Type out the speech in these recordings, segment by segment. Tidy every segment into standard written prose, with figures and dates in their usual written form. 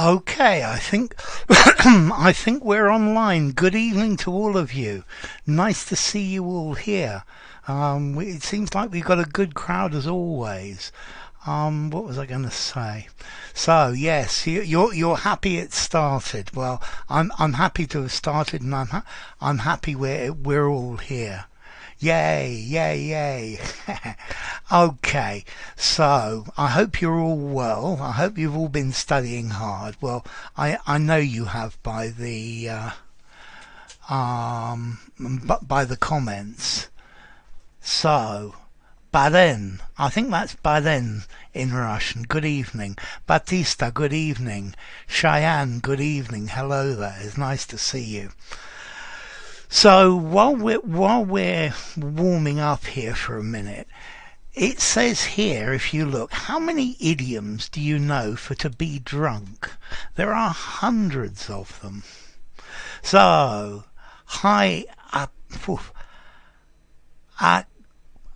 Okay, I think I think we're online. Good evening to all of you. Nice to see you all here. It seems like we've got a good crowd as always. What was I going to say? So yes, you're happy it started. Well, I'm happy to have started, and I'm happy we're all here. Yay, yay, yay. Okay, so I hope you're all well. I hope you've all been studying hard. Well, I know you have by the comments. So, Baren, I think that's Baren in Russian. Good evening. Batista, good evening. Cheyenne, good evening. Hello there. It's nice to see you. So while we're warming up here for a minute, it says here, if you look, how many idioms do you know for to be drunk? There are hundreds of them. So, hi,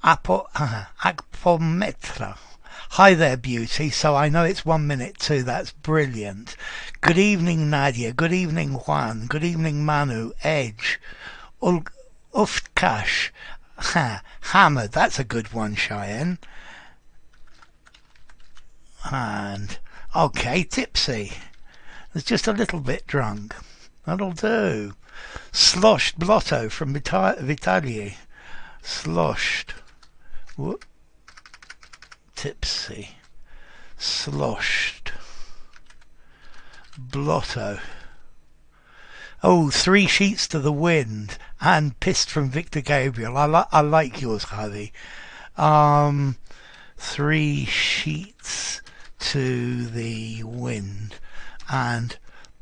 Akpometra. Hi there, beauty. So I know it's 1 minute too. That's brilliant. Good evening, Nadia. Good evening, Juan. Good evening, Manu. Edge. Ufkash. Hammer. That's a good one, Cheyenne. And, okay, tipsy. It's just a little bit drunk. That'll do. Sloshed blotto from Vitaly. Sloshed. Whoop. Tipsy. Sloshed. Blotto. Oh, 3 sheets to the wind. And pissed from Victor Gabriel. I like yours, Javi. 3 sheets to the wind. And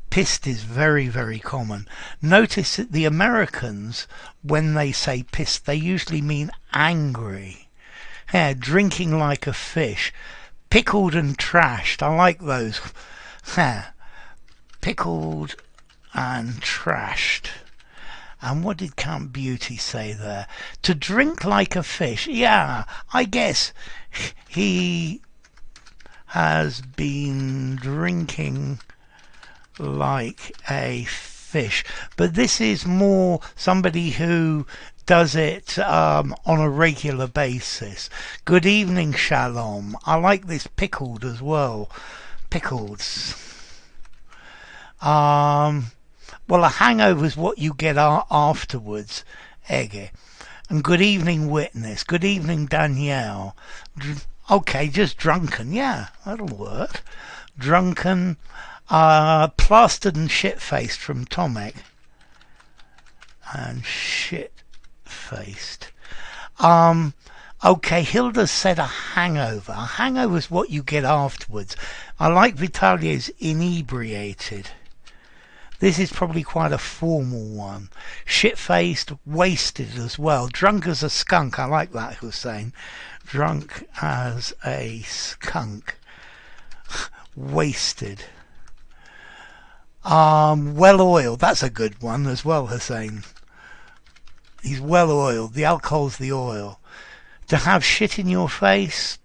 pissed is very, very common. Notice that the Americans, when they say pissed, they usually mean angry. Yeah, drinking like a fish. Pickled and trashed. I like those. Yeah. Pickled and trashed. And what did Count Beauty say there? To drink like a fish. Yeah, I guess he has been drinking like a fish. But this is more somebody who does it on a regular basis. Good evening, Shalom. I like this pickled as well. Pickles. Well, a hangover is what you get afterwards, Ege. And good evening, Witness. Good evening, Danielle. Okay, just drunken. Yeah, that'll work. Drunken. Plastered and shit-faced from Tomek. And shit-faced. Okay, Hilda said a hangover. A hangover is what you get afterwards. I like Vitalie's inebriated. This is probably quite a formal one. Shit-faced, wasted as well. Drunk as a skunk. I like that, Hussein. Drunk as a skunk. Wasted. Well-oiled. That's a good one as well, Hussein. He's well-oiled. The alcohol's the oil. To have shit in your face,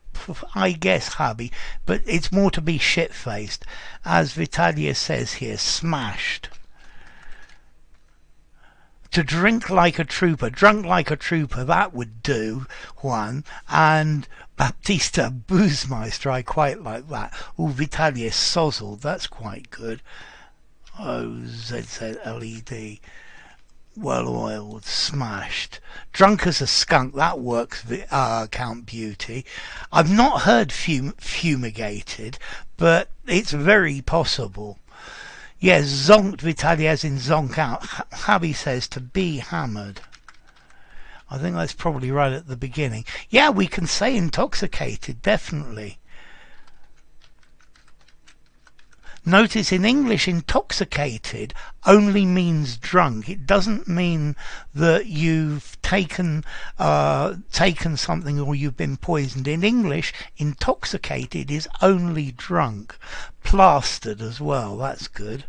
I guess, hubby, but it's more to be shit-faced. As Vitalia says here, smashed. To drink like a trooper, drunk like a trooper, that would do, Juan. And Baptista Boozmeister, I quite like that. Oh, Vitalia sozzled, that's quite good. OZZLED. Well-oiled, smashed. Drunk as a skunk, that works, Count Beauty. I've not heard fumigated, but it's very possible. Yes, zonked, Vitaly, as in zonk out. Hubby says to be hammered. I think that's probably right at the beginning. Yeah, we can say intoxicated, definitely. Notice in English, intoxicated only means drunk. It doesn't mean that you've taken something or you've been poisoned. In English, intoxicated is only drunk. Plastered as well, that's good.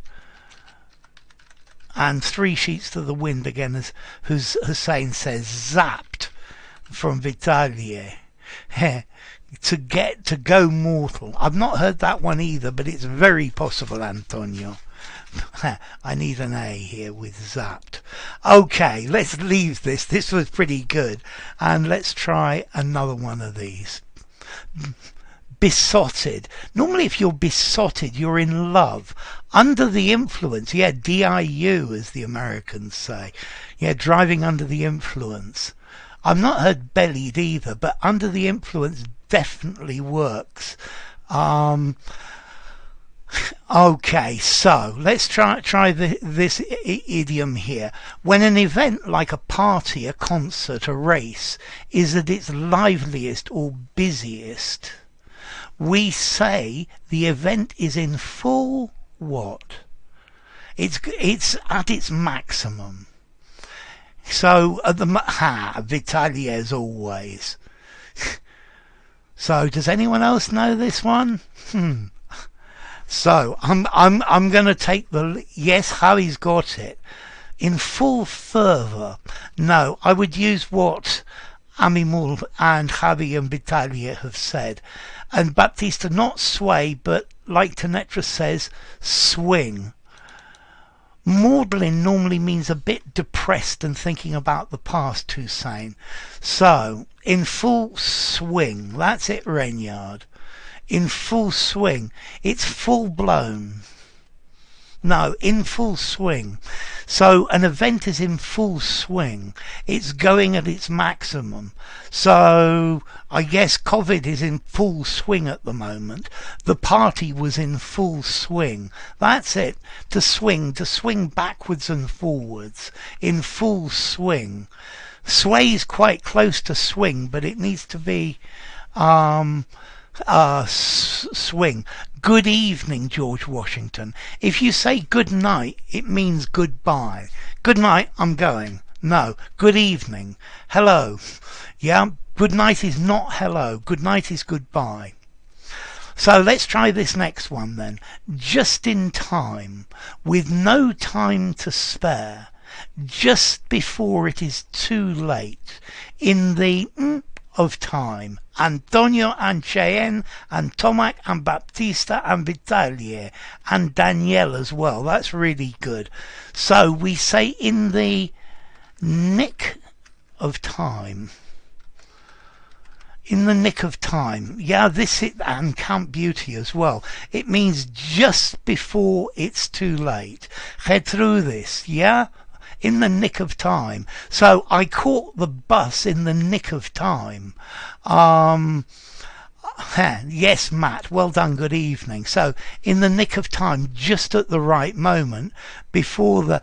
And 3 sheets to the wind again, as Hussein says, zapped from Vitalie. to go mortal. I've not heard that one either, but it's very possible, Antonio. I need an A here with zapped. Okay, let's leave this. This was pretty good. And let's try another one of these. Besotted. Normally if you're besotted, you're in love. Under the influence. Yeah, DIU as the Americans say. Yeah, driving under the influence. I've not heard bellied either, but under the influence definitely works. Okay, so let's try this idiom here. When an event like a party, a concert, a race is at its liveliest or busiest, we say the event is in full what? It's at its maximum. So at the Vitaly as always. So does anyone else know this one? So I'm going to take the yes. Harry's got it. In full fervour. No, I would use what Amimul and Harry and Vitalia have said. And Baptista, not sway, but like Tanetra says, swing. Maudlin normally means a bit depressed and thinking about the past, Hussein. So, in full swing. That's it, Renyard. In full swing. It's full blown. No, in full swing. So an event is in full swing. It's going at its maximum. So I guess COVID is in full swing at the moment. The party was in full swing. That's it. To swing backwards and forwards. In full swing. Sway's quite close to swing, but it needs to be swing. Good evening, George Washington. If you say good night, it means goodbye. Good night, I'm going. No, good evening. Hello. Yeah, good night is not hello. Good night is goodbye. So let's try this next one then. Just in time, with no time to spare, just before it is too late, in the of time. Antonio and Cheyenne and Tomac and Baptista and Vitalie and Danielle as well. That's really good. So we say in the nick of time. In the nick of time. Yeah, this is, and Count Beauty as well. It means just before it's too late. Head through this, yeah? In the nick of time. So I caught the bus in the nick of time. Yes, Matt, well done, good evening. So in the nick of time, just at the right moment, before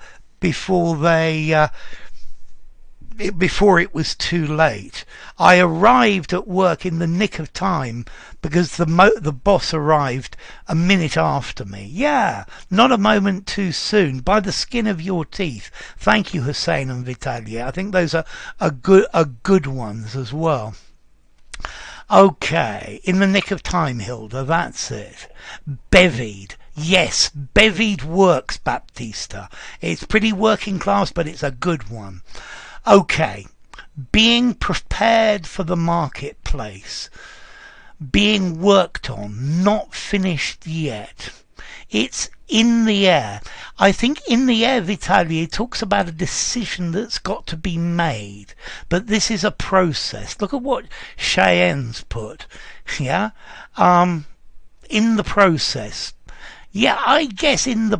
it was too late. I arrived at work in the nick of time because the boss arrived a minute after me. Yeah, not a moment too soon. By the skin of your teeth. Thank you, Hussein and Vitalia. I think those are good ones as well. Okay, in the nick of time, Hilda, that's it. Bevied. Yes, bevied works, Baptista. It's pretty working class, but it's a good one. Okay, being prepared for the marketplace, being worked on, not finished yet. It's in the air. I think in the air, Vitaly talks about a decision that's got to be made, but this is a process. Look at what Cheyenne's put, yeah? In the process. Yeah, I guess in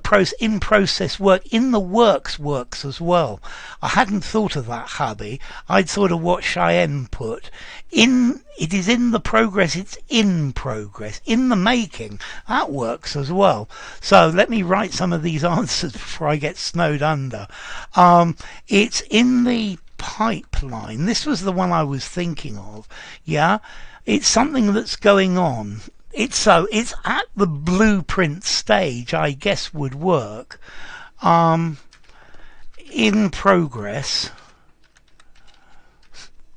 process work, in the works as well. I hadn't thought of that, hubby. I'd thought of what Cheyenne put. It is in the progress, it's in progress. In the making, that works as well. So let me write some of these answers before I get snowed under. It's in the pipeline. This was the one I was thinking of. Yeah, it's something that's going on. It's at the blueprint stage, I guess would work. In progress.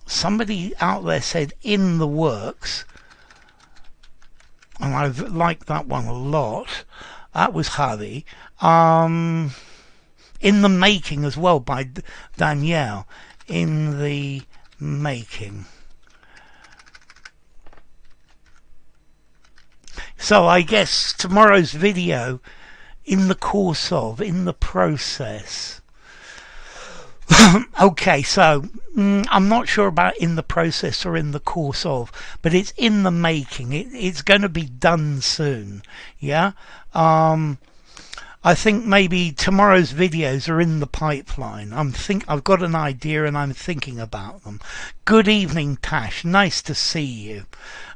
Somebody out there said in the works. And I've liked that one a lot. That was Harry. In the making as well by Danielle. In the making. So I guess tomorrow's video, in the course of, in the process. Okay, so I'm not sure about in the process or in the course of, but it's in the making. It's going to be done soon. Yeah. I think maybe tomorrow's videos are in the pipeline. I've got an idea and I'm thinking about them. Good evening, Tash. Nice to see you.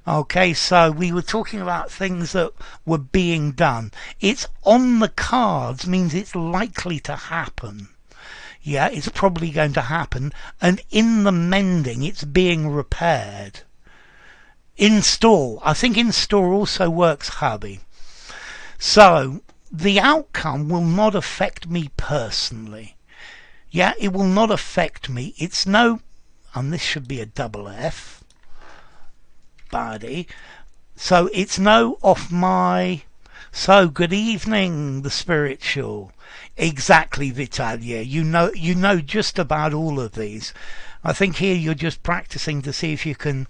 Okay, so we were talking about things that were being done. It's on the cards means it's likely to happen. Yeah, it's probably going to happen. And in the mending, it's being repaired. Install. I think install also works, hubby. So the outcome will not affect me personally. Yeah, it will not affect me. It's no, and this should be a double F, body. So it's no off my, so good evening, the spiritual. Exactly, Vitalia. You know just about all of these. I think here you're just practicing to see if you can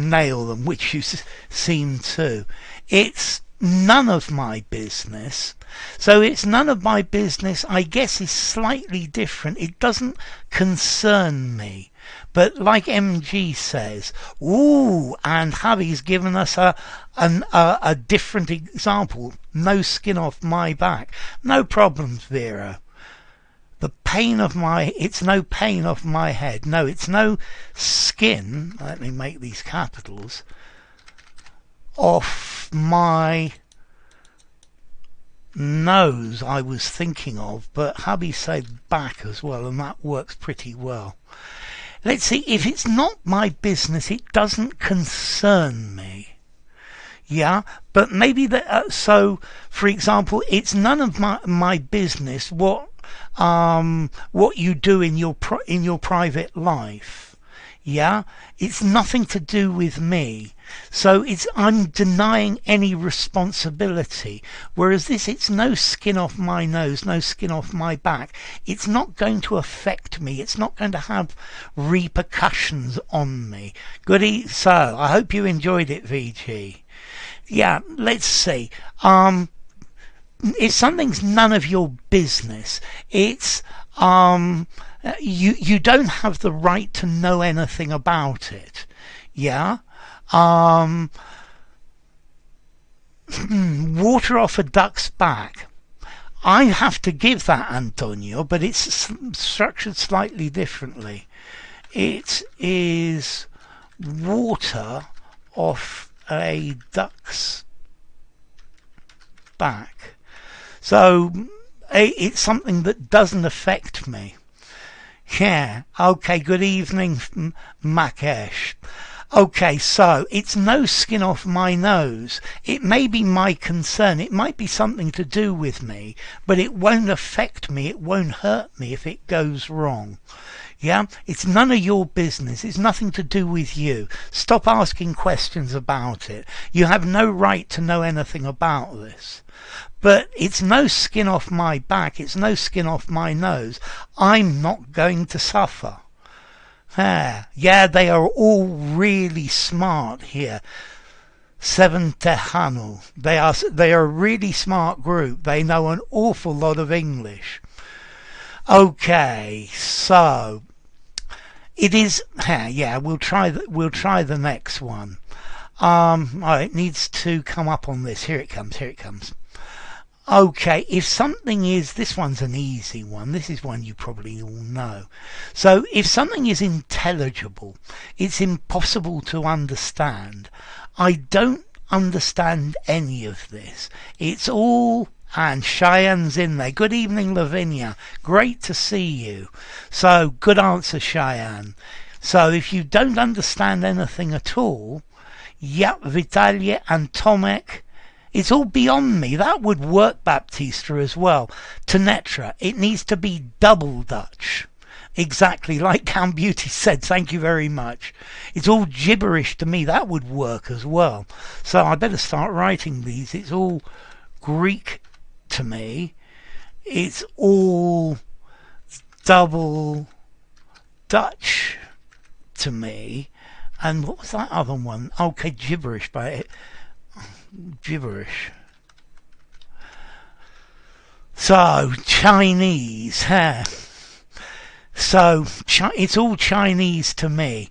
nail them, which you seem to. It's none of my business. So it's none of my business, I guess, is slightly different. It doesn't concern me. But like MG says, ooh, and hubby's given us a different example. No skin off my back. No problems, Vera. The pain of it's no pain off my head. No, it's no skin, let me make these capitals, off my nose I was thinking of, but hubby said back as well, and that works pretty well. Let's see, if it's not my business, it doesn't concern me. Yeah, but maybe that. So, for example, it's none of my business what you do in your private life. Yeah, it's nothing to do with me. So I'm denying any responsibility. Whereas this, it's no skin off my nose, no skin off my back. It's not going to affect me. It's not going to have repercussions on me. Goody. So I hope you enjoyed it, VG. Yeah, let's see. If something's none of your business, it's you don't have the right to know anything about it. Yeah. Water off a duck's back. I have to give that, Antonio, but it's structured slightly differently. It is water off a duck's back. So it's something that doesn't affect me. Yeah. Okay, good evening, Makesh. Okay, so it's no skin off my nose. It may be my concern. It might be something to do with me, but it won't affect me. It won't hurt me if it goes wrong. Yeah, it's none of your business. It's nothing to do with you. Stop asking questions about it. You have no right to know anything about this. But it's no skin off my back. It's no skin off my nose. I'm not going to suffer. Yeah, they are all really smart here. Seven Tejano. They are a really smart group. They know an awful lot of English. Okay, so it is. Yeah, we'll try the next one. It needs to come up on this. Here it comes. Okay, if something is, this one's an easy one. This is one you probably all know. So if something is intelligible, it's impossible to understand. I don't understand any of this. It's all, and Cheyenne's in there. Good evening, Lavinia. Great to see you. So good answer, Cheyenne. So if you don't understand anything at all, yep, Vitalia and Tomek, it's all beyond me. That would work, Baptista, as well. Tanetra, it needs to be double Dutch. Exactly, like Cam Beauty said, thank you very much. It's all gibberish to me. That would work as well. So I better start writing these. It's all Greek to me. It's all double Dutch to me. And what was that other one? Okay, gibberish, but gibberish. So, Chinese, huh? So, it's all Chinese to me.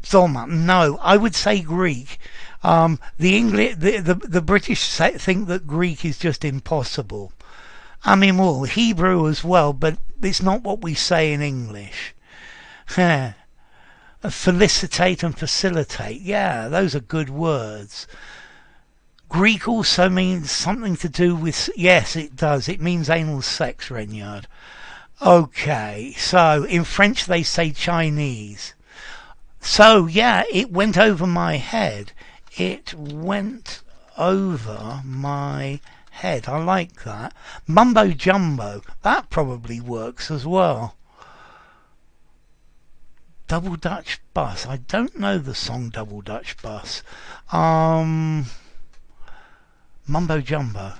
Zoma, no, I would say Greek. The English, the British think that Greek is just impossible. I mean, well, Hebrew as well, but it's not what we say in English. Felicitate and facilitate, yeah, those are good words. Greek also means something to do with, yes, it does. It means anal sex, Renyard. Okay, so in French they say Chinese. So, yeah, it went over my head. It went over my head. I like that. Mumbo jumbo, that probably works as well. Double Dutch Bus. I don't know the song Double Dutch Bus. Mumbo jumbo.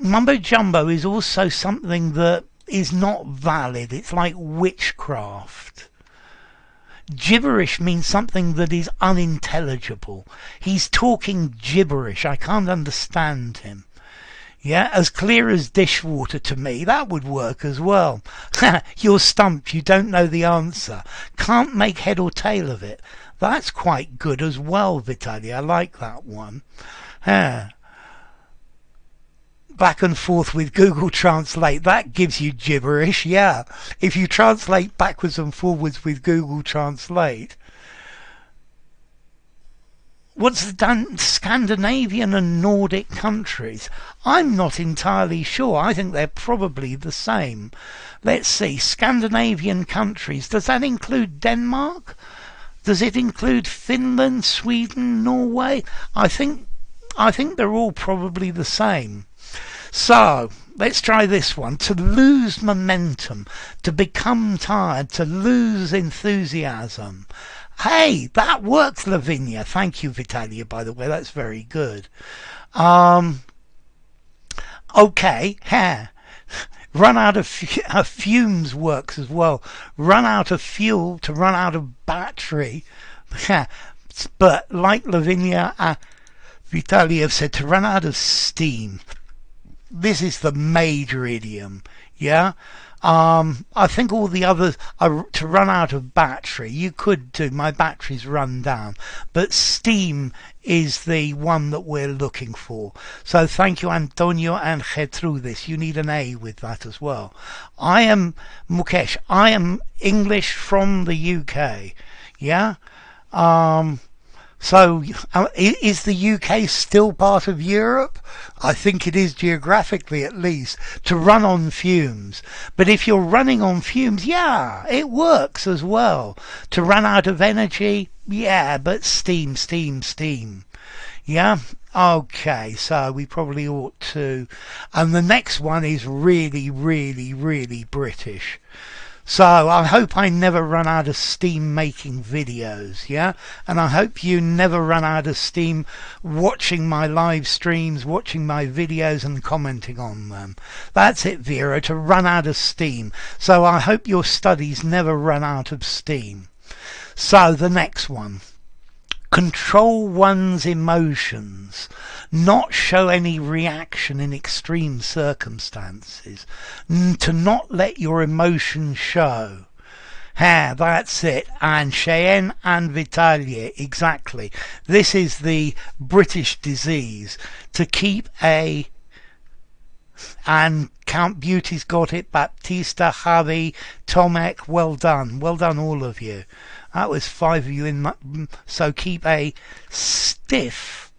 Mumbo jumbo is also something that is not valid. It's like witchcraft. Gibberish means something that is unintelligible. He's talking gibberish. I can't understand him. Yeah, as clear as dishwater to me. That would work as well. You're stumped. You don't know the answer. Can't make head or tail of it. That's quite good as well, Vitaly. I like that one. Back and forth with Google Translate. That gives you gibberish, yeah. If you translate backwards and forwards with Google Translate. What's the Scandinavian and Nordic countries? I'm not entirely sure. I think they're probably the same. Let's see. Scandinavian countries. Does that include Denmark? Does it include Finland, Sweden, Norway? I think they're all probably the same. So, let's try this one. To lose momentum, to become tired, to lose enthusiasm. Hey, that works, Lavinia. Thank you, Vitalia, by the way. That's very good. Okay, run out of fumes works as well. Run out of fuel, to run out of battery. But like Lavinia and Vitalia have said, to run out of steam. This is the major idiom, yeah? I think all the others are to run out of battery. You could do, my battery's run down. But steam is the one that we're looking for. So thank you, Antonio and Gertrudis. You need an A with that as well. I am Mukesh. I am English from the UK, yeah? So, is the UK still part of Europe? I think it is geographically at least, to run on fumes. But if you're running on fumes, yeah, it works as well. To run out of energy, yeah, but steam. Yeah? Okay, so we probably ought to. And the next one is really, really, really British. So I hope I never run out of steam making videos, yeah? And I hope you never run out of steam watching my live streams, watching my videos and commenting on them. That's it, Vera, to run out of steam. So I hope your studies never run out of steam. So the next one. Control one's emotions, not show any reaction in extreme circumstances, to not let your emotions show. That's it. And Cheyenne and Vitalia, exactly. This is the British disease, to keep a... And Count Beauty's got it, Baptista, Javi, Tomek, well done all of you. That was 5 of you in. So keep a stiff,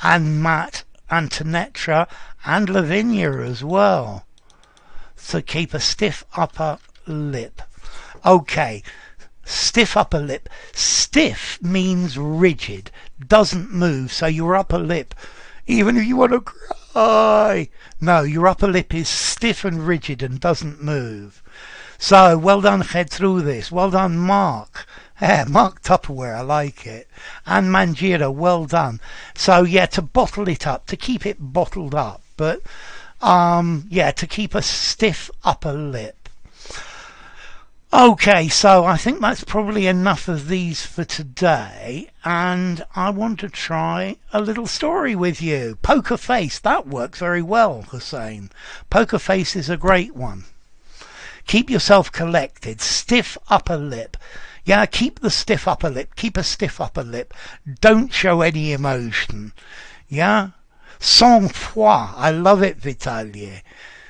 and Matt, Antonetra, and Lavinia as well. So keep a stiff upper lip. Okay, stiff upper lip. Stiff means rigid, doesn't move. So your upper lip, even if you want to cry, no, your upper lip is stiff and rigid and doesn't move. So well done, head through this. Well done, Mark. Mark Tupperware, I like it. And Manjira, well done. So yeah, to bottle it up, to keep it bottled up, but yeah, to keep a stiff upper lip. Okay, so I think that's probably enough of these for today, and I want to try a little story with you. Poker face, that works very well, Hussein. Poker face is a great one. Keep yourself collected. Stiff upper lip. Yeah, keep the stiff upper lip. Keep a stiff upper lip. Don't show any emotion. Yeah? Sang-froid. I love it, Vitalier.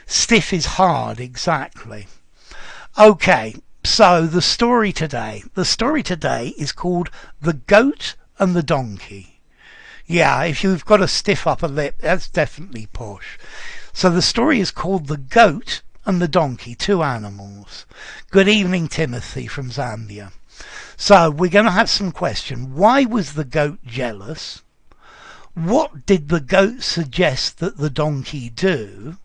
Stiff is hard, exactly. Okay, so the story today. The story today is called The Goat and the Donkey. Yeah, if you've got a stiff upper lip, that's definitely posh. So the story is called The Goat and the Donkey, two animals. Good evening, Timothy from Zambia. So we're going to have some questions. Why was the goat jealous? What did the goat suggest that the donkey do?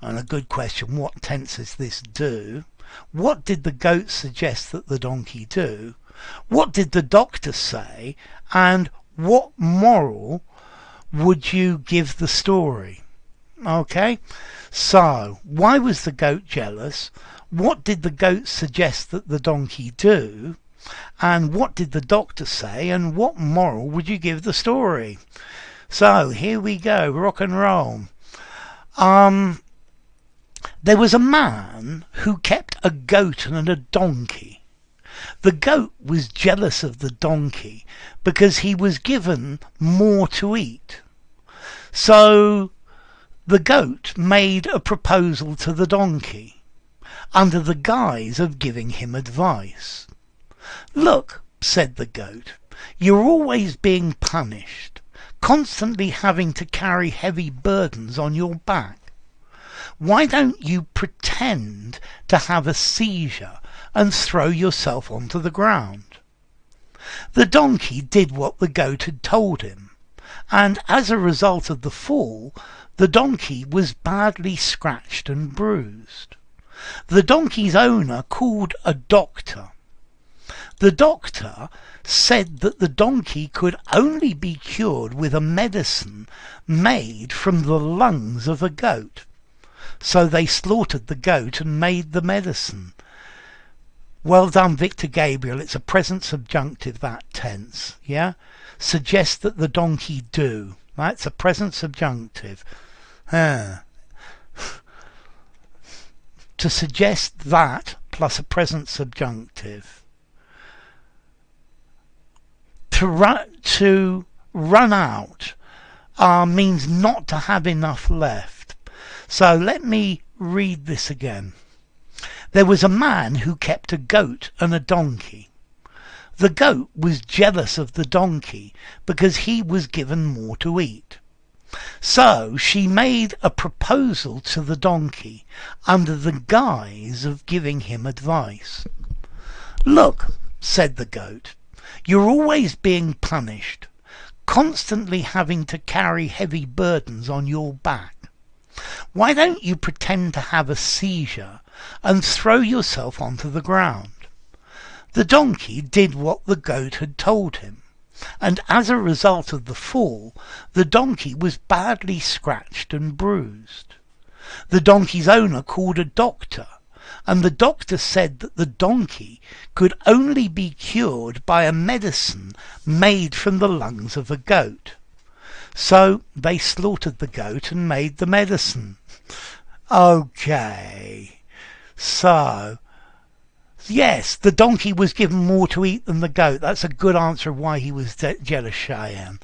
And a good question, what tense is this do? What did the goat suggest that the donkey do? What did the doctor say? And what moral would you give the story? Okay, so why was the goat jealous? What did the goat suggest that the donkey do? And what did the doctor say? And what moral would you give the story? So here we go, rock and roll. There was a man who kept a goat and a donkey. The goat was jealous of the donkey because he was given more to eat. So the goat made a proposal to the donkey under the guise of giving him advice. "Look," said the goat, "you're always being punished, constantly having to carry heavy burdens on your back. Why don't you pretend to have a seizure and throw yourself onto the ground?" The donkey did what the goat had told him, and as a result of the fall, the donkey was badly scratched and bruised. The donkey's owner called a doctor. The doctor said that the donkey could only be cured with a medicine made from the lungs of a goat. So they slaughtered the goat and made the medicine. Well done, Victor Gabriel. It's a present subjunctive, that tense. Yeah? Suggest that the donkey do. That's a present subjunctive. To suggest that plus a present subjunctive. To run out means not to have enough left. So let me read this again. There was a man who kept a goat and a donkey. The goat was jealous of the donkey because he was given more to eat. So she made a proposal to the donkey under the guise of giving him advice. "Look," said the goat, "you're always being punished, constantly having to carry heavy burdens on your back. Why don't you pretend to have a seizure and throw yourself onto the ground?" The donkey did what the goat had told him, and as a result of the fall, the donkey was badly scratched and bruised. The donkey's owner called a doctor, and the doctor said that the donkey could only be cured by a medicine made from the lungs of a goat. So they slaughtered the goat and made the medicine. Okay, so yes, the donkey was given more to eat than the goat. That's a good answer of why he was jealous, Cheyenne.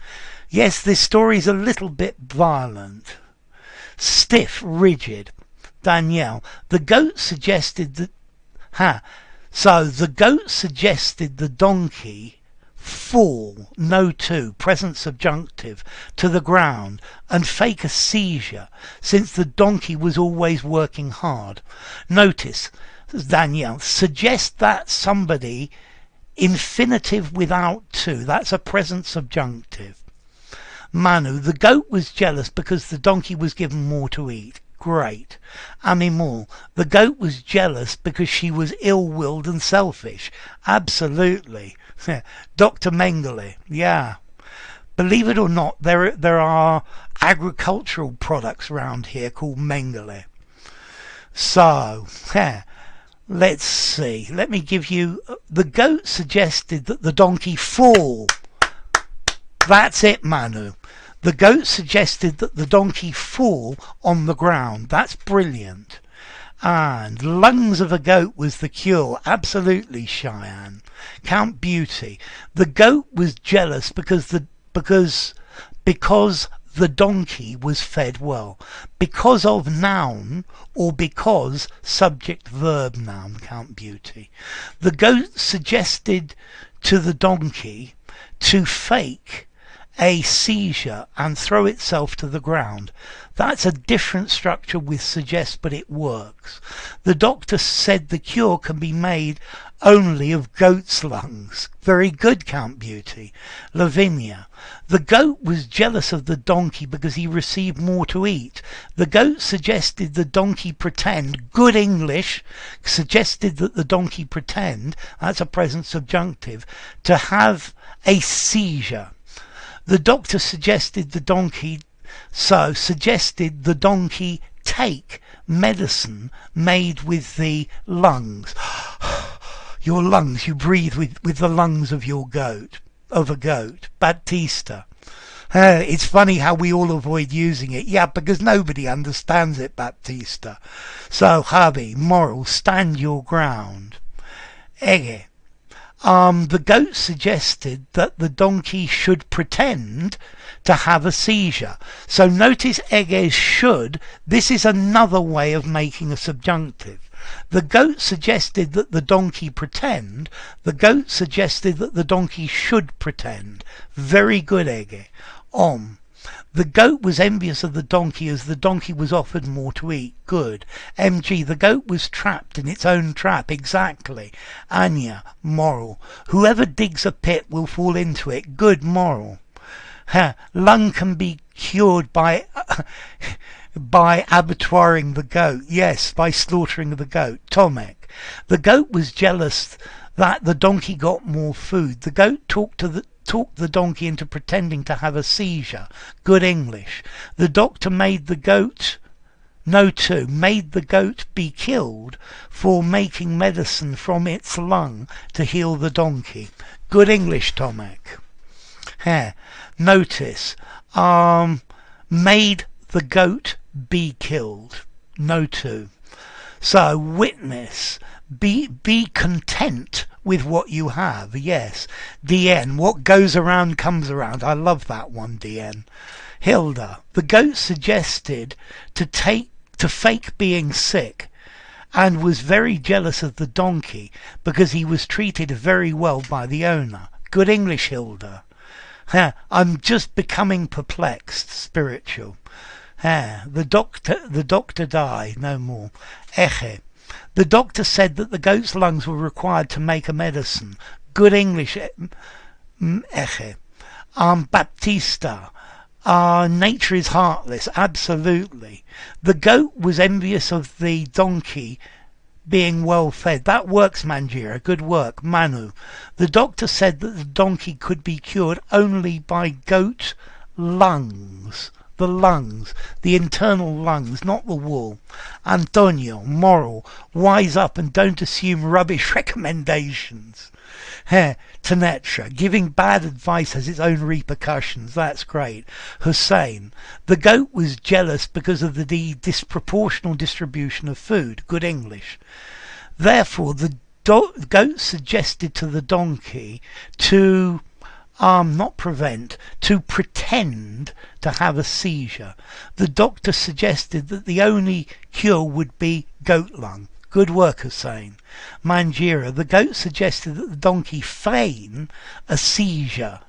Yes, this story's a little bit violent. Stiff, rigid. Danielle, the goat suggested that... So the goat suggested the donkey fall, no to, present subjunctive, to the ground and fake a seizure, since the donkey was always working hard. Notice, Danielle, suggest that somebody, infinitive without to, that's a present subjunctive. Manu, the goat was jealous because the donkey was given more to eat. Great. Amimul, the goat was jealous because she was ill-willed and selfish. Absolutely. Dr. Mengele, yeah. Believe it or not, there are agricultural products around here called Mengele. So, Let's see. Let me give you... The goat suggested that the donkey fall. That's it, Manu. The goat suggested that the donkey fall on the ground. That's brilliant. And lungs of a goat was the cure. Absolutely, Cheyenne. Count Beauty. The goat was jealous because the donkey was fed well. Because of noun or because subject verb noun. Count Beauty. The goat suggested to the donkey to fake a seizure and throw itself to the ground. That's a different structure with suggest, but it works. The doctor said the cure can be made only of goat's lungs. Very good, Count Beauty. Lavinia. The goat was jealous of the donkey because he received more to eat. The goat suggested the donkey pretend, good English, suggested that the donkey pretend, that's a present subjunctive, to have a seizure. The doctor suggested the donkey take medicine made with the lungs. Your lungs, you breathe with the lungs of your goat, of a goat. Baptista. It's funny how we all avoid using it. Yeah, because nobody understands it, Baptista. So, hubby, moral, stand your ground. Ege. The goat suggested that the donkey should pretend to have a seizure. So notice Ege's should. This is another way of making a subjunctive. The goat suggested that the donkey pretend. The goat suggested that the donkey should pretend. Very good, Ege. The goat was envious of the donkey as the donkey was offered more to eat. Good. MG. The goat was trapped in its own trap. Exactly. Anya. Moral. Whoever digs a pit will fall into it. Good. Moral. Lung can be cured by abattoiring the goat. Yes, by slaughtering the goat. Tomek. The goat was jealous that the donkey got more food. The goat talked the donkey into pretending to have a seizure. Good English. The doctor made the goat be killed for making medicine from its lung to heal the donkey. Good English, Tomek. Notice, made the goat be killed. No two. So, witness. Be content with what you have. Yes. DN. What goes around comes around. I love that one, DN. Hilda. The goat suggested to fake being sick and was very jealous of the donkey because he was treated very well by the owner. Good English, Hilda. I'm just becoming perplexed. Spiritual. The doctor died. No more. Eche. The doctor said that the goat's lungs were required to make a medicine. Good English, Eche. Baptista. Nature is heartless. Absolutely. The goat was envious of the donkey being well fed. That works, Manjira. Good work. Manu. The doctor said that the donkey could be cured only by goat lungs. The lungs, the internal lungs, not the wool. Antonio, moral, wise up and don't assume rubbish recommendations. Tanetra, giving bad advice has its own repercussions. That's great. Hussein, the goat was jealous because of the disproportional distribution of food. Good English. Therefore, the goat suggested to the donkey to to pretend to have a seizure. The doctor suggested that the only cure would be goat lung. Good work, Hussein. Manjira, the goat suggested that the donkey feign a seizure.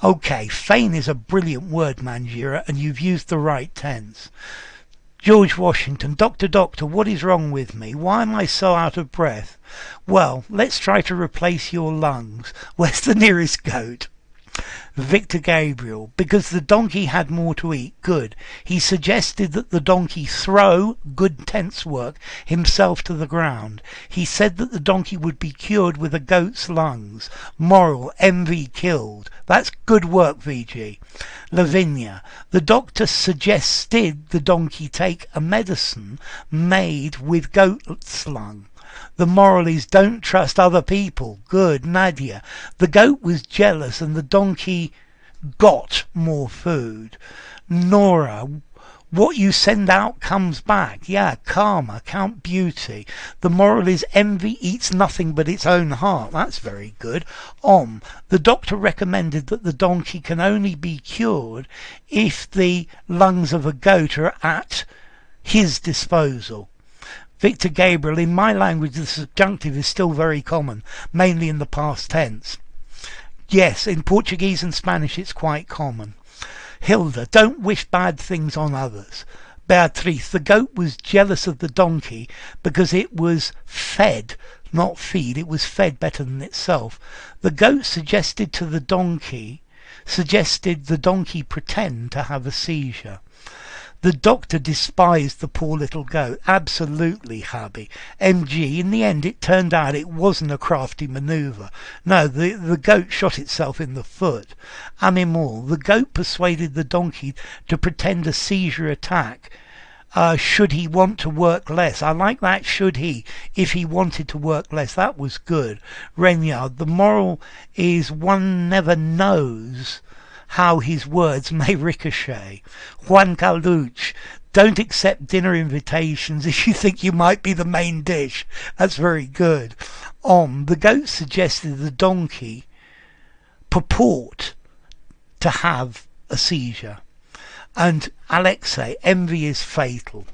Okay, feign is a brilliant word, Manjira, and you've used the right tense. George Washington, Doctor, what is wrong with me? Why am I so out of breath? Well, let's try to replace your lungs. Where's the nearest goat? Victor Gabriel, because the donkey had more to eat. Good. He suggested that the donkey throw, good tense work, himself to the ground. He said that the donkey would be cured with a goat's lungs. Moral, envy killed. That's good work, VG. Lavinia, the doctor suggested the donkey take a medicine made with goat's lung. The moral is don't trust other people. Good, Nadia. The goat was jealous and the donkey got more food. Nora, what you send out comes back. Yeah, karma, Count Beauty. The moral is envy eats nothing but its own heart. That's very good. The doctor recommended that the donkey can only be cured if the lungs of a goat are at his disposal. Victor Gabriel, in my language the subjunctive is still very common, mainly in the past tense. Yes, in Portuguese and Spanish it's quite common. Hilda, don't wish bad things on others. Beatrice, the goat was jealous of the donkey because it was fed, not feed, it was fed better than itself. The goat suggested the donkey pretend to have a seizure. The doctor despised the poor little goat. Absolutely, hubby. MG, in the end it turned out it wasn't a crafty manoeuvre. No, the goat shot itself in the foot. Amimul, the goat persuaded the donkey to pretend a seizure attack. Should he want to work less? I like that, should he, if he wanted to work less. That was good. Reynard, the moral is one never knows how his words may ricochet. Juan Calduch, don't accept dinner invitations if you think you might be the main dish. That's very good. The goat suggested the donkey purport to have a seizure. And Alexei, envy is fatal.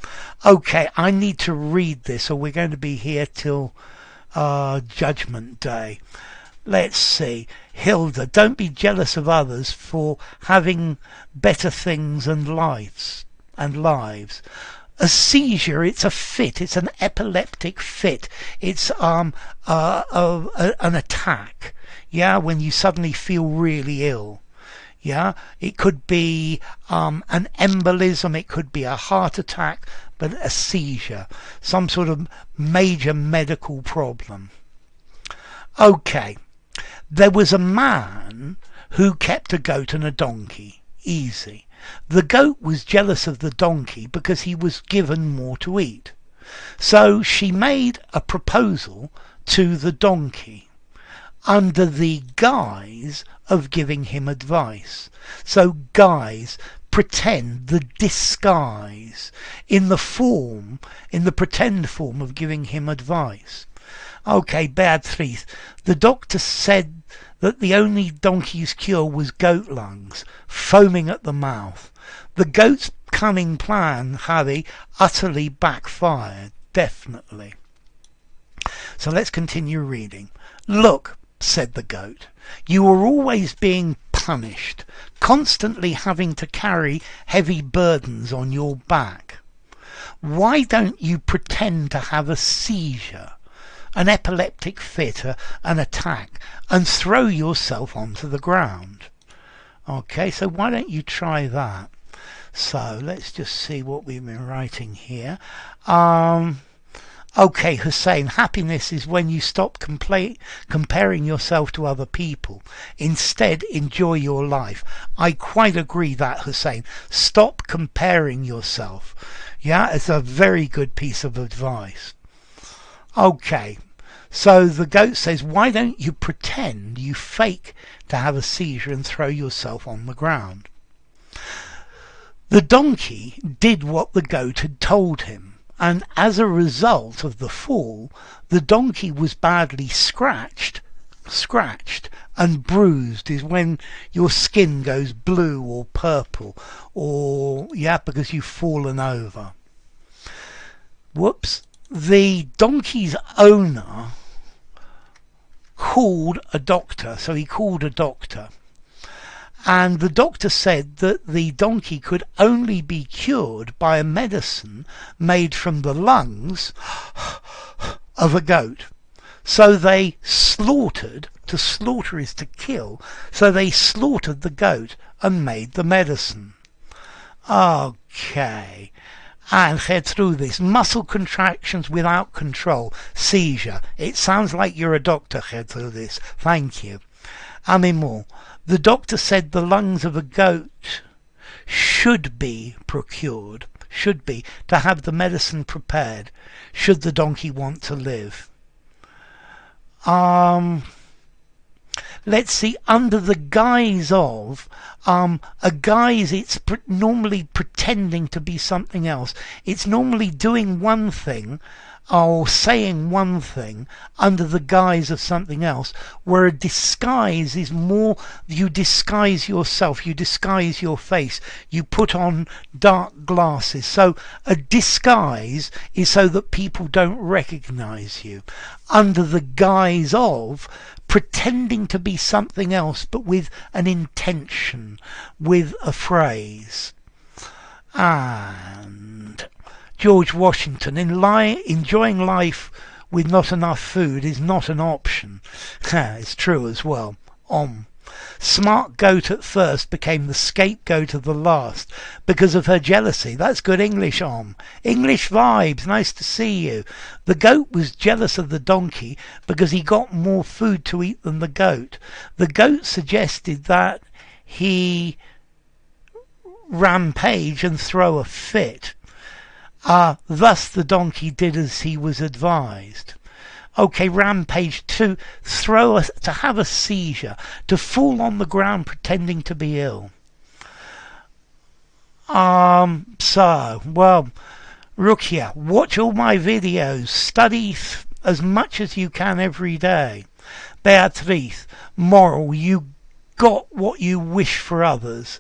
Okay, I need to read this or we're going to be here till Judgment Day. Let's see. Hilda, don't be jealous of others for having better things and lives. A seizure, it's a fit, it's an epileptic fit. It's an attack. Yeah, when you suddenly feel really ill. Yeah, it could be an embolism, it could be a heart attack, but a seizure, some sort of major medical problem. Okay. There was a man who kept a goat and a donkey. Easy. The goat was jealous of the donkey because he was given more to eat. So she made a proposal to the donkey under the guise of giving him advice. So guise, pretend, the disguise, in the pretend form of giving him advice. Okay, Beatrice, the doctor said that the only donkey's cure was goat lungs, foaming at the mouth. The goat's cunning plan, Harry, utterly backfired, definitely. So let's continue reading. Look, said the goat, you are always being punished, constantly having to carry heavy burdens on your back. Why don't you pretend to have a seizure, an epileptic fit, an attack, and throw yourself onto the ground? Okay, so why don't you try that? So let's just see what we've been writing here. Okay, Hussein, happiness is when you stop comparing yourself to other people. Instead, enjoy your life. I quite agree that, Hussein. Stop comparing yourself. Yeah, it's a very good piece of advice. Okay, so the goat says, why don't you pretend, you fake to have a seizure and throw yourself on the ground? The donkey did what the goat had told him, and as a result of the fall, the donkey was badly scratched, and bruised is when your skin goes blue or purple, or, yeah, because you've fallen over. Whoops. The donkey's owner called a doctor, so he called a doctor, and the doctor said that the donkey could only be cured by a medicine made from the lungs of a goat. So they slaughtered, to slaughter is to kill, so they slaughtered the goat and made the medicine. Okay. And head through this. Muscle contractions without control. Seizure. It sounds like you're a doctor, head through this. Thank you. Amimul. The doctor said the lungs of a goat should be procured, to have the medicine prepared, should the donkey want to live. Let's see, under the guise of, a guise, it's normally pretending to be something else. It's normally doing one thing or saying one thing under the guise of something else, where a disguise is more, you disguise yourself, you disguise your face, you put on dark glasses. So a disguise is so that people don't recognize you. Under the guise of, pretending to be something else but with an intention, with a phrase. And George Washington, enjoying life with not enough food is not an option. It's true as well. Smart goat at first became the scapegoat of the last because of her jealousy. That's good English, English vibes, nice to see you. The goat was jealous of the donkey because he got more food to eat than the goat. The goat suggested that he rampage and throw a fit. Thus the donkey did as he was advised. Okay, rampage, to have a seizure, to fall on the ground pretending to be ill. Rukia, watch all my videos, study as much as you can every day. Beatrice, moral, you got what you wish for others.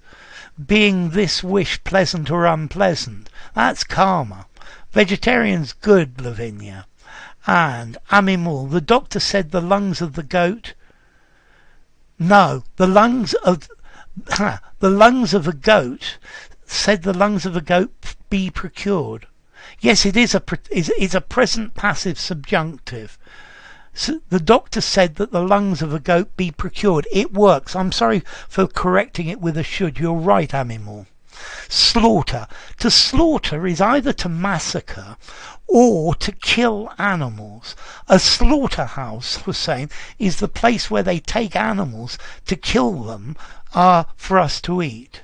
Being this wish pleasant or unpleasant, that's karma. Vegetarian's good, Lavinia. And animal, the doctor said the lungs of the goat. No, the lungs of a goat said the lungs of a goat be procured. Yes, it is a present passive subjunctive. So the doctor said that the lungs of a goat be procured. It works. I'm sorry for correcting it with a should. You're right, animal. Slaughter. To slaughter is either to massacre or to kill animals. A slaughterhouse, Hussein, is the place where they take animals to kill them for us to eat.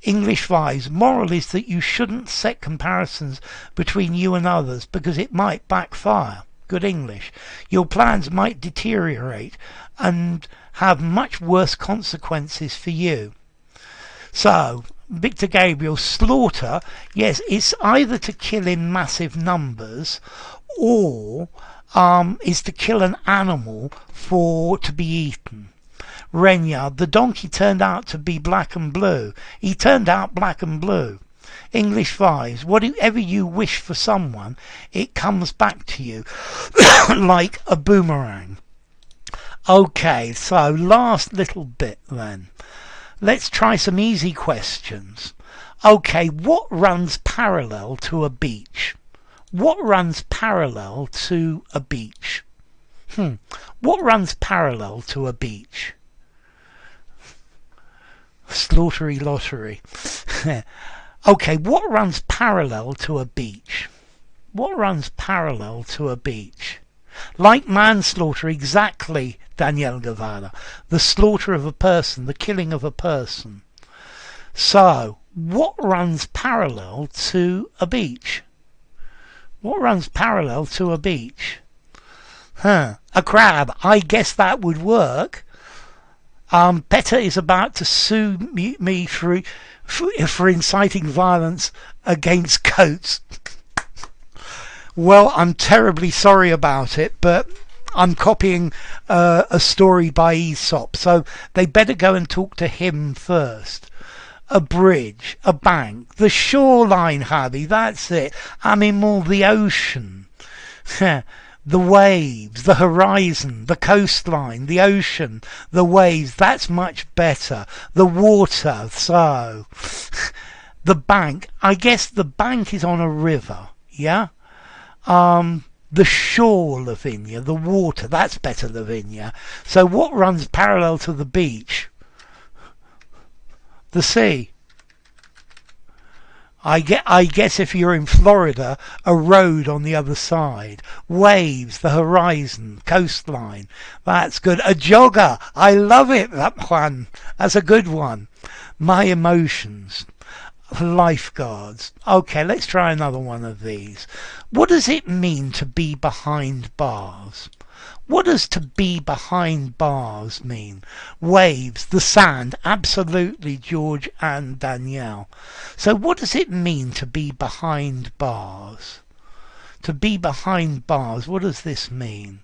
English vibes. Moral is that you shouldn't set comparisons between you and others because it might backfire. Good English. Your plans might deteriorate and have much worse consequences for you. So, Victor Gabriel, slaughter, yes, it's either to kill in massive numbers or is to kill an animal to be eaten. Renyard, the donkey turned out to be black and blue. He turned out black and blue. English vibes, whatever you wish for someone, it comes back to you like a boomerang. Okay, so last little bit then. Let's try some easy questions. Okay, what runs parallel to a beach? What runs parallel to a beach? What runs parallel to a beach? Slaughtery lottery. Okay, what runs parallel to a beach? What runs parallel to a beach? Like manslaughter, exactly, Danielle Guevara. The slaughter of a person, the killing of a person. So, what runs parallel to a beach? What runs parallel to a beach? A crab. I guess that would work. Petter is about to sue me for inciting violence against goats. Well, I'm terribly sorry about it, but I'm copying a story by Aesop, so they better go and talk to him first. A bridge, a bank, the shoreline, Harvey, that's it. I mean, more the ocean. The waves, the horizon, the coastline, the ocean, the waves, that's much better. The water, so. The bank, I guess the bank is on a river, yeah? The shore, Lavinia, the water, that's better, Lavinia. So what runs parallel to the beach? The sea. I guess if you're in Florida, a road on the other side. Waves, the horizon, coastline. That's good. A jogger. I love it, that one. That's a good one. My emotions. Lifeguards. Okay, let's try another one of these. What does it mean to be behind bars? What does to be behind bars mean? Waves, the sand, absolutely, George and Danielle. So what does it mean to be behind bars? To be behind bars, what does this mean?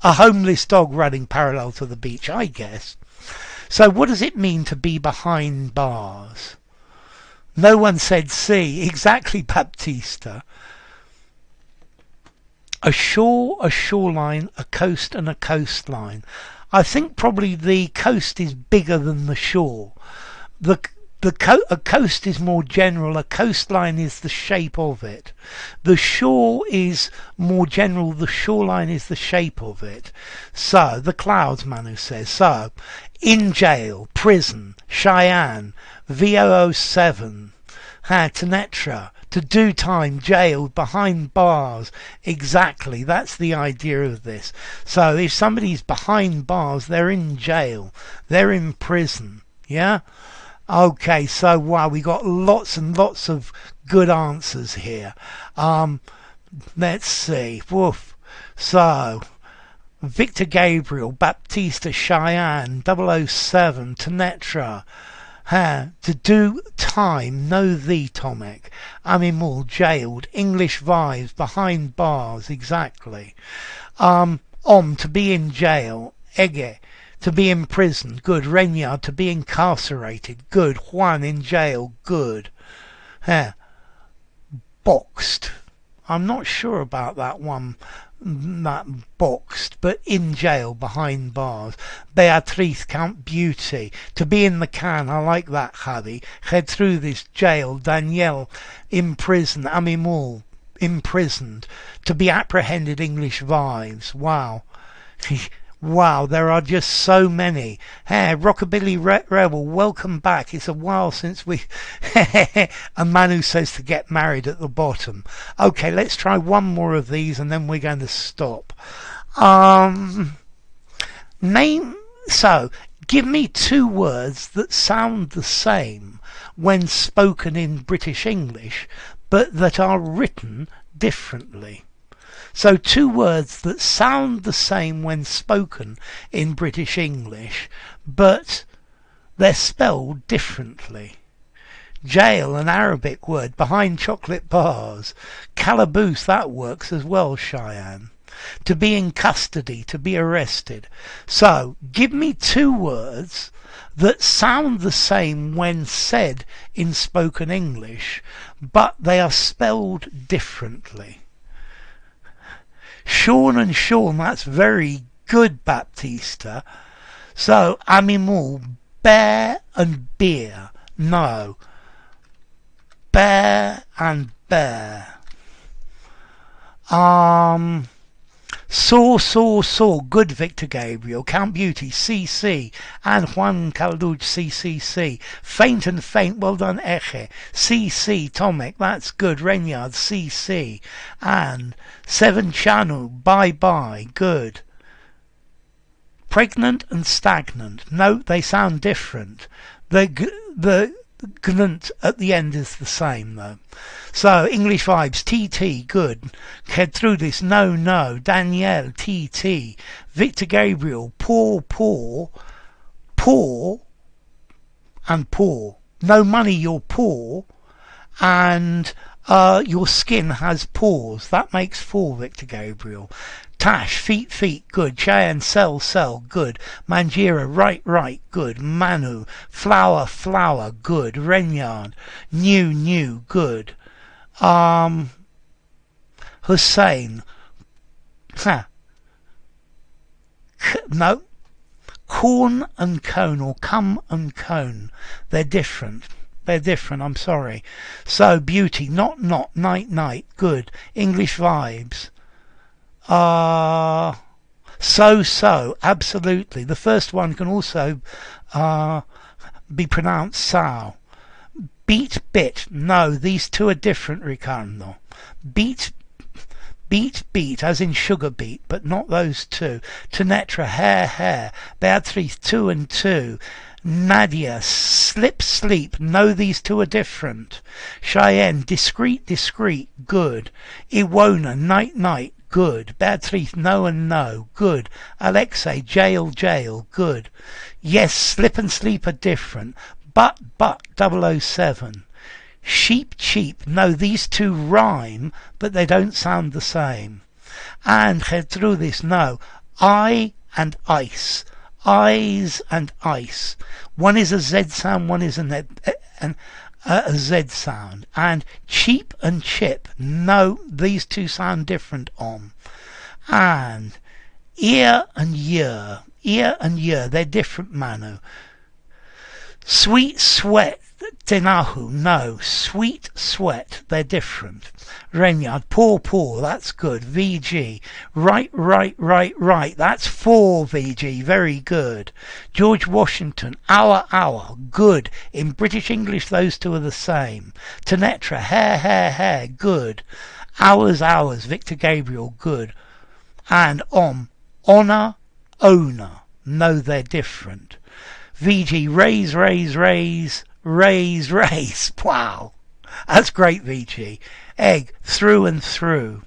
A homeless dog running parallel to the beach, I guess. So what does it mean to be behind bars? No one said C. Exactly, Baptista. A shore, a shoreline, a coast and a coastline. I think probably the coast is bigger than the shore. A coast is more general. A coastline is the shape of it. The shore is more general. The shoreline is the shape of it. So, the clouds, Manu says. So, in jail, prison, Cheyenne, V007, Tanetra, to do time, jailed, behind bars. Exactly, that's the idea of this. So, if somebody's behind bars, they're in jail. They're in prison. Yeah? Okay, so wow, we got lots and lots of good answers here. Let's see. Woof. So, Victor Gabriel, Baptista, Cheyenne, 007, Tanetra. To do time, know thee, Tomek. Animal, jailed, English vibes, behind bars, exactly. To be in jail, Ege. To be in prison, good. Renyard, to be incarcerated, good. Juan, in jail, good. Boxed. I'm not sure about that one, that boxed, but in jail, behind bars. Beatrice, Count Beauty. To be in the can, I like that, Javi. Head through this jail. Danielle, in prison. Amimul, imprisoned. To be apprehended, English vibes. Wow. Wow, there are just so many. Hey, Rockabilly Rebel, welcome back. It's a while since we... And Manu says to get married at the bottom. Okay, let's try one more of these and then we're going to stop. So, give me two words that sound the same when spoken in British English, but that are written differently. So two words that sound the same when spoken in British English, but they're spelled differently. Jail, an Arabic word, behind chocolate bars. Calaboose, that works as well, Cheyenne. To be in custody, to be arrested. So, give me two words that sound the same when said in spoken English, but they are spelled differently. Sean and Sean, that's very good, Baptista. So, animal, bear and beer. No. Bear and bear. Saw. Good, Victor Gabriel. Count Beauty, CC. And Juan Calduch, CCC. Faint and faint, well done, Eche. CC, Tomek, that's good. Renyard, CC. And Seven Channel, bye, good. Pregnant and stagnant. No, they sound different. The gnant at the end is the same, though. So, English vibes, TT, good. Head through this, no. Danielle, TT. Victor Gabriel, poor, and poor. No money, you're poor. And your skin has pores. That makes 4, Victor Gabriel. Tash, feet, good. Cheyenne, sell, good. Manjira, right, good. Manu, flower, good. Renyard, new, good. Hussein, no. Corn and cone, or come and cone. They're different, I'm sorry. So, beauty, not, night, good. English vibes. So, absolutely. The first one can also be pronounced sow. Bit, no, these two are different, Ricardo. Beat, as in sugar beet, but not those two. Tanetra, hair. Beatrice, 2 and 2. Nadia, sleep, no, these two are different. Cheyenne, discreet, good. Iwona, night, good. Beatrice, no and no, good. Alexei, jail, jail, good. Yes, slip and sleep are different. But, 007. Sheep, cheap, no, these two rhyme, but they don't sound the same. And Gertrudis, no, I and ice. Eyes and ice. One is a Z sound, one is a Z sound. And cheap and chip, no, these two sound different on. And ear and year, they're different, Manu. Sweet sweat, Tenahu, no. Sweet sweat, they're different. Renyard, poor, that's good. VG, right, that's 4 VG, very good. George Washington, hour, good. In British English, those two are the same. Tanetra, hair, good. Hours, Victor Gabriel, good. And honour, owner, no, they're different. VG, raise. Wow. That's great, VG. Egg, through and through.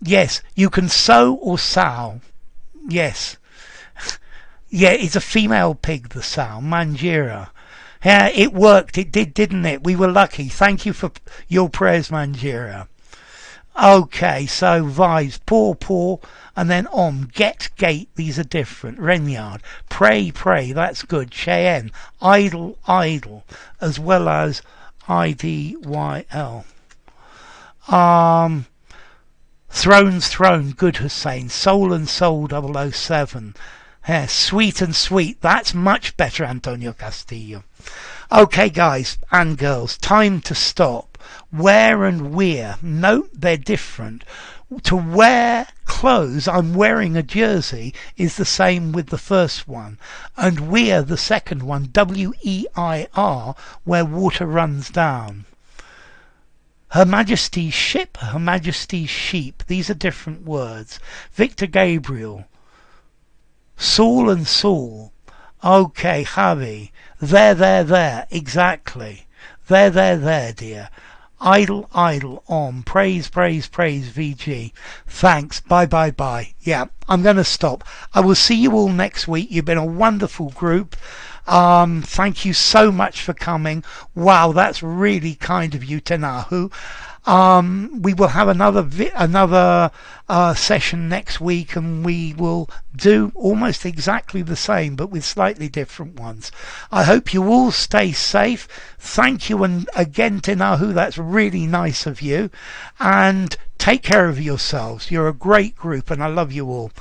Yes, you can sow or sow. Yes. Yeah, it's a female pig, the sow. Mangira. Yeah, it worked. It did, didn't it? We were lucky. Thank you for your prayers, Mangira. Okay, so vibes, poor, and then get, gate, these are different. Renyard, pray, that's good. Cheyenne, idle, as well as IDYL. Throne, good Hussein. Soul and soul, 007. Yeah, sweet and sweet, that's much better, Antonio Castillo. Okay, guys and girls, time to stop. Wear and wear, no, they're different. To wear clothes, I'm wearing a jersey, is the same with the first one. And wear, the second one, WEIR, where water runs down. Her Majesty's ship, Her Majesty's sheep, these are different words. Victor Gabriel, Saul and Saul. Okay, Javi, there, exactly. There, dear. Idle, praise, VG. Thanks, bye. Yeah, I'm going to stop. I will see you all next week. You've been a wonderful group. Thank you so much for coming. Wow, that's really kind of you, Tenahu. We will have another session next week, and we will do almost exactly the same, but with slightly different ones. I hope you all stay safe. Thank you, and again, Tenahu, that's really nice of you. And take care of yourselves. You're a great group, and I love you all.